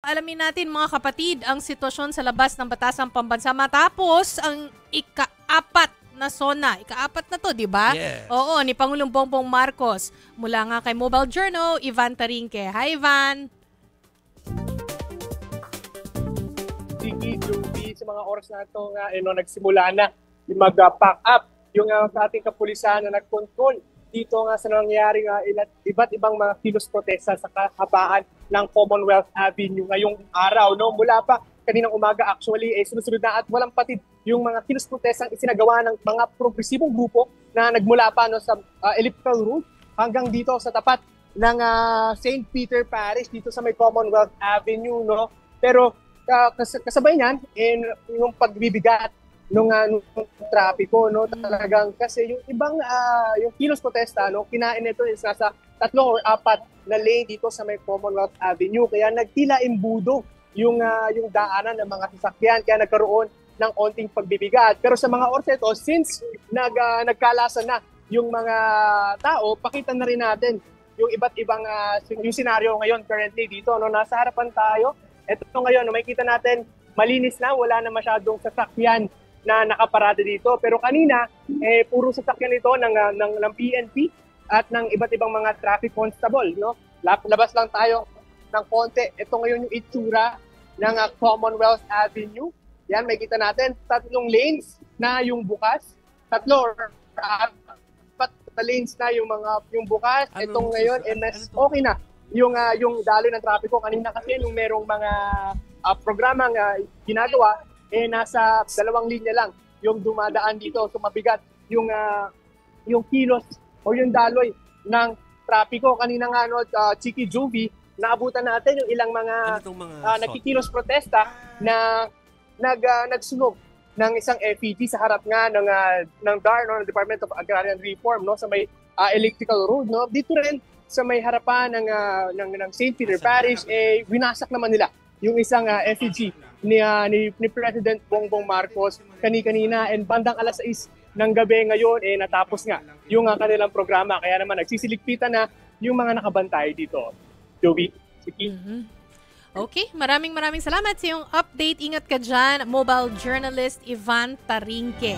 alamin natin mga kapatid ang sitwasyon sa labas ng Batasang Pambansa matapos ang ika-4 na SONA. Ika-4 na to, di ba? Yes. Oo, ni Pangulong Bongbong Marcos. Mula nga kay Mobile Journal, Ivan Tarinque. Hi, Ivan! Sige, Joey, sa mga oras na ito nga, nagsimula na mag-pack up yung ating kapulisan na nag-control dito nga sa nangyayari nga iba't ibang mga kilos protesta sa kahabaan ng Commonwealth Avenue ngayong araw. No? Mula pa kaninang umaga actually, sunod-sunod na at walang patid yung mga kilos protesta isinagawa ng mga progresibong grupo na nagmula pa sa Elliptical Road hanggang dito sa tapat ng St. Peter Parish dito sa may Commonwealth Avenue. No? Pero kasabay niyan, yung pagbibigat nung trapiko, no, talagang kasi yung ibang yung kilos protesta, no, kinain nito is nasa 3 or 4 na lane dito sa may Commonwealth Avenue, kaya nagtila imbudo yung daanan ng mga sasakyan, kaya nagkaroon ng onting pagbibigat. Pero sa mga oras ito, since nagkalasan na yung mga tao, pakita na rin natin yung iba't ibang yung senaryo ngayon currently dito, no, nasa harapan tayo. Ito ngayon, no, makikita natin malinis na, wala na masyadong sasakyan na nakaparada dito. Pero kanina, puro sasakyan ito ng PNP at ng iba't ibang mga traffic constable. No? Labas lang tayo ng konti. Ito ngayon yung itsura ng Commonwealth Avenue. Yan, may kita natin. 3 lanes na yung bukas. 3 or 4 na lanes na yung bukas. Itong ngayon, mas okay na yung daloy ng trapiko. Kanina kasi nung merong mga programang ginagawa, nasa 2 linya lang yung dumadaan dito. So mabigat yung kilos o yung daloy ng trapiko. Kanina nga, Chiki Jovi, naabutan natin yung ilang mga nakikilos protesta na nagsunog ng isang FED sa harap nga ng DAR, ng Department of Agrarian Reform, no, sa may Elliptical Road. No? Dito rin sa may harapan ng St. Peter Parish, winasak naman nila yung isang effigy ni President Bongbong Marcos kanina, and bandang 6:00 ng gabi ngayon natapos nga yung kanilang programa, kaya naman nagsisiligpitan na yung mga nakabantay dito. Joey, Siki. Okay, maraming salamat sa iyong update. Ingat ka dyan, mobile journalist Ivan Tarinque.